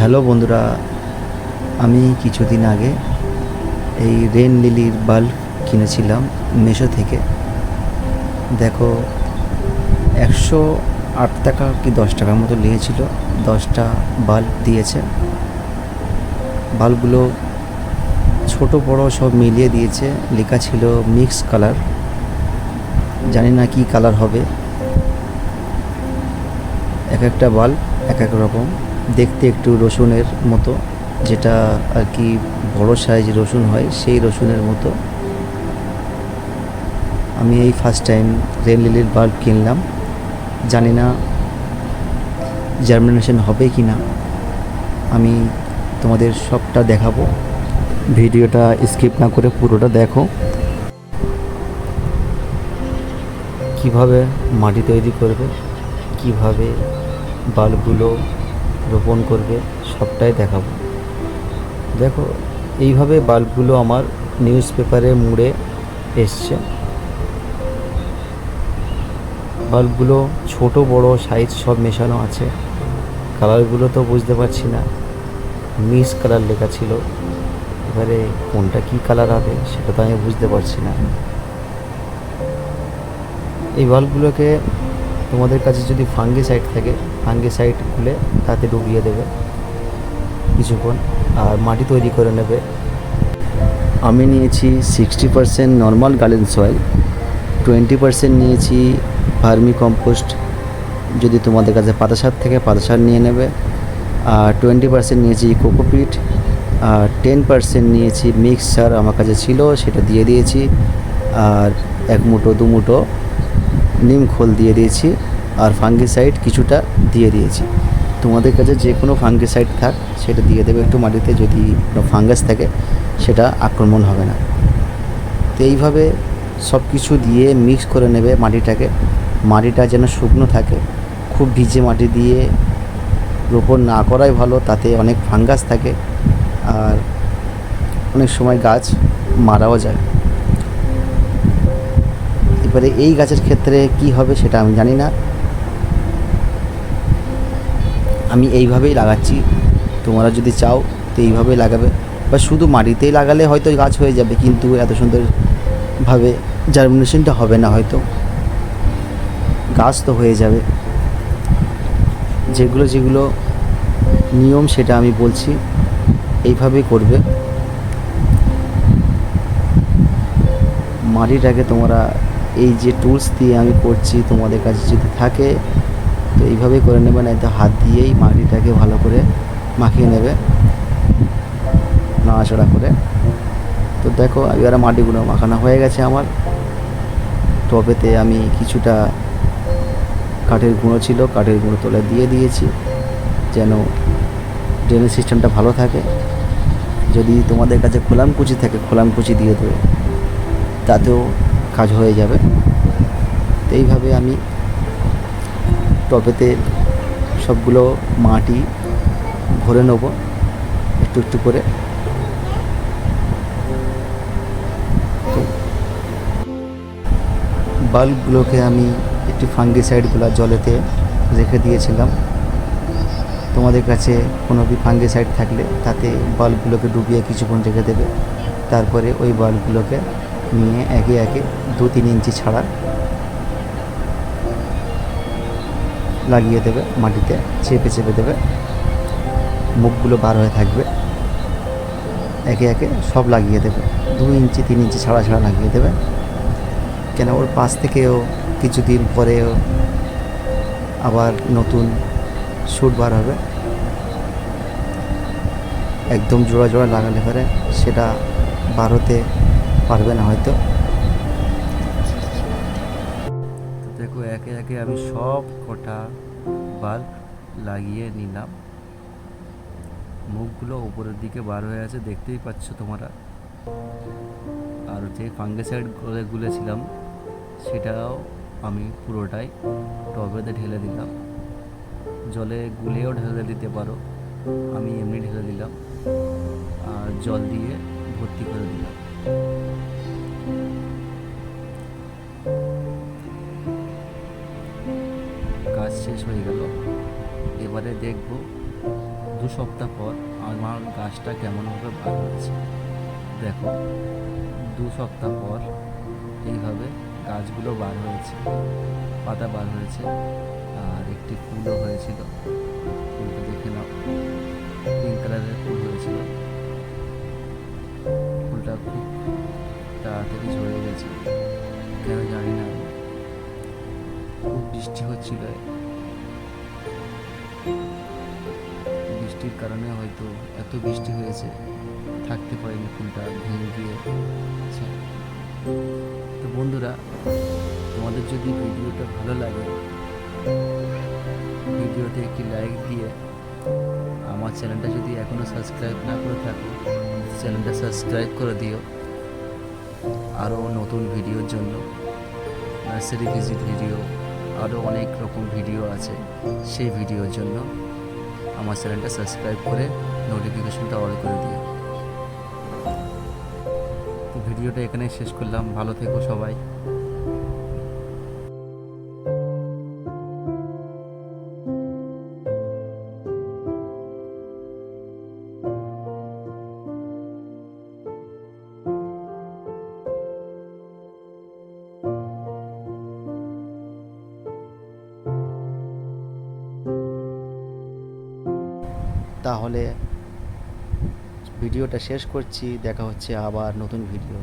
Hello বন্ধুরা, আমি কিছুদিন আগে এই রেন লিলির বাল্ব কিনেছিলাম মেশো থেকে। দেখো, 108 টাকা কি 10 টাকার মতো নিয়েছিল। 10টা বাল্ব দিয়েছে। বাল্বগুলো ছোট বড় সব মিলিয়ে দিয়েছে। লেখা ছিল মিক্স কালার, জানি না কি কালার হবে। এক একটা বাল্ব এক এক রকম দেখতে, একটু রসুনের মতো, যেটা আর কি বড় সাইজ রসুন হয় সেই রসুনের মতো। আমি এই ফার্স্ট টাইম রেন লিলির বাল্ব কিনলাম, জানি না জার্মিনেশন হবে কি না। আমি তোমাদের সবটা দেখাবো, ভিডিওটা স্কিপ না করে পুরোটা দেখো। কিভাবে মাটি তৈরি করবে, কিভাবে বাল্বগুলো রোপণ করবে, সবটাই দেখাবো। দেখো, এইভাবে বাল্বগুলো আমার নিউজ পেপারে মুড়ে এসছে। বাল্বগুলো ছোট বড় সাইজ সব মেশানো আছে। কালারগুলো তো বুঝতে পারছি না, মিক্স কালার লেখা ছিল। এবারে কোনটা কি কালার হবে সেটা তো আমি বুঝতে পারছি না। এই বাল্বগুলোকে তোমাদের কাছে যদি ফাঙ্গিসাইড থাকে, ফাঙ্গিসাইড খুলে তাতে ডুবিয়ে দেবে কিছুক্ষণ, আর মাটি তৈরি করে নেবে। আমি নিয়েছি 60% নর্মাল গার্ডেন সয়েল, 20% নিয়েছি ভার্মি কম্পোস্ট। যদি তোমাদের কাছে পাতা সার থেকে পাতা সার নিয়ে নেবে। আর 20% নিয়েছি কোকোপিট, আর 10% নিয়েছি মিক্স সার, আমার কাছে ছিল সেটা দিয়ে দিয়েছি। আর 1 মুঠো 2 মুঠো নিম খোল দিয়ে দিয়েছি, আর ফাঙ্গিসাইড কিছুটা দিয়ে দিয়েছি। তোমাদের কাছে যে কোনো ফাঙ্গিসাইড থাক সেটা দিয়ে দেবে একটু মাটিতে, যদি কোনো ফাঙ্গাস থাকে সেটা আক্রমণ হবে না। তো এইভাবে সব কিছু দিয়ে মিক্স করে নেবে মাটিটাকে। মাটিটা যেন শুকনো থাকে, খুব ভিজে মাটি দিয়ে রোপণ না করাই ভালো, তাতে অনেক ফাঙ্গাস থাকে আর অনেক সময় গাছ মারাও যায়। এবারে এই গাছের ক্ষেত্রে কি হবে সেটা আমি জানি না, আমি এইভাবেই লাগাচ্ছি। তোমরা যদি চাও তো এইভাবেই লাগাবে, বা শুধু মাটিতেই লাগালে হয়তো গাছ হয়ে যাবে, কিন্তু এত সুন্দরভাবে জার্মিনেশনটা হবে না হয়তো। গাছ তো হয়ে যাবে। যেগুলো যেগুলো নিয়ম সেটা আমি বলছি, এইভাবেই করবে। মাটিটাকে তোমরা এই যে টুলস দিয়ে আমি করছি, তোমাদের কাছে যদি থাকে তো এইভাবেই করে নেবে, না তো হাত দিয়েই মাটিটাকে ভালো করে মাখিয়ে নেবে নাড়াচাড়া করে। তো দেখো, এবার মাটিগুলো মাখানো হয়ে গেছে আমার। টবেতে আমি কিছুটা কাঠের গুঁড়ো ছিল, কাঠের গুঁড়ো তোলা দিয়ে দিয়েছি যেন ড্রেনেজ সিস্টেমটা ভালো থাকে। যদি তোমাদের কাছে খোলামকুচি থাকে খোলামকুচি দিয়ে দেবে, তাতেও কাজ হয়ে যাবে। তো এইভাবে আমি টবেতে সবগুলো মাটি ভরে নেব একটু একটু করে। তো বাল্বগুলোকে আমি একটু ফাঙ্গিসাইডগুলো জলেতে রেখে দিয়েছিলাম। তোমাদের কাছে কোনো ফাঙ্গিসাইড থাকলে তাতে বাল্বগুলোকে ডুবিয়ে কিছুক্ষণ রেখে দেবে। তারপরে ওই বাল্বগুলোকে নিয়ে একে একে 2-3 ইঞ্চি ছাড়া লাগিয়ে দেবে, মাটিতে চেপে চেপে দেবে, মুখগুলো বার হয়ে থাকবে। একে একে সব লাগিয়ে দেবে, 2 ইঞ্চি 3 ইঞ্চি ছাড়া ছাড়া লাগিয়ে দেবে। কেন, ওর পাশ থেকেও কিছুদিন পরেও আবার নতুন শুট বার হবে। একদম জোড়া জোড়া লাগালে পরে সেটা বার হতে পারবে না হয়তো। তো দেখো, একে একে আমি সব কটা বাল্ব লাগিয়ে নিলাম। মুখগুলো উপরের দিকে বার হয়ে আছে, দেখতেই পাচ্ছ তোমরা। আর যে ফাঙ্গিসাইড গুলেছিলাম সেটাও আমি পুরোটাই টবেতে ঢেলে দিলাম। জলে গুলেও ঢেলে দিতে পারো, আমি এমনি ঢেলে দিলাম আর জল দিয়ে ভর্তি করে দিলাম। কাজ শেষ হয়ে গেল। এবারে দেখব 2 সপ্তাহ পর আমার গাছটা কেমনভাবে বার হয়েছে দেখো। 2 সপ্তাহ পর এইভাবে গাছগুলো বার হয়েছে, পাতা বার হয়েছে, আর একটি ফুলও হয়েছিল। ফুলটা দেখে নাও, পিঙ্ক কালারের ফুল হয়েছিল। ফুলটা খুব তাড়াতাড়ি ঝরে গেছে, কেন জানি না। খুব বৃষ্টি হচ্ছিল, বৃষ্টির কারণে হয়তো এত বৃষ্টি হয়েছে, থাকতে পারেনি, ফুলটা ভেঙে গিয়েছে। তো বন্ধুরা, তোমাদের যদি ভিডিওটা ভালো লাগে, ভিডিওতে একটি লাইক দিয়ে আমার চ্যানেলটা যদি এখনও সাবস্ক্রাইব না করে থাকো, চ্যানেলটা সাবস্ক্রাইব করে দিও। আরও নতুন ভিডিওর জন্য, নার্সারি ভিজিট ভিডিও, আরও অনেক রকম ভিডিও আছে, সেই ভিডিওর জন্য আমার চ্যানেলটা সাবস্ক্রাইব করে নোটিফিকেশনটা অল করে দিও। তো ভিডিওটা এখানে শেষ করলাম, ভালো থেকো সবাই। তাহলে ভিডিওটা শেষ করছি, দেখা হচ্ছে আবার নতুন ভিডিও।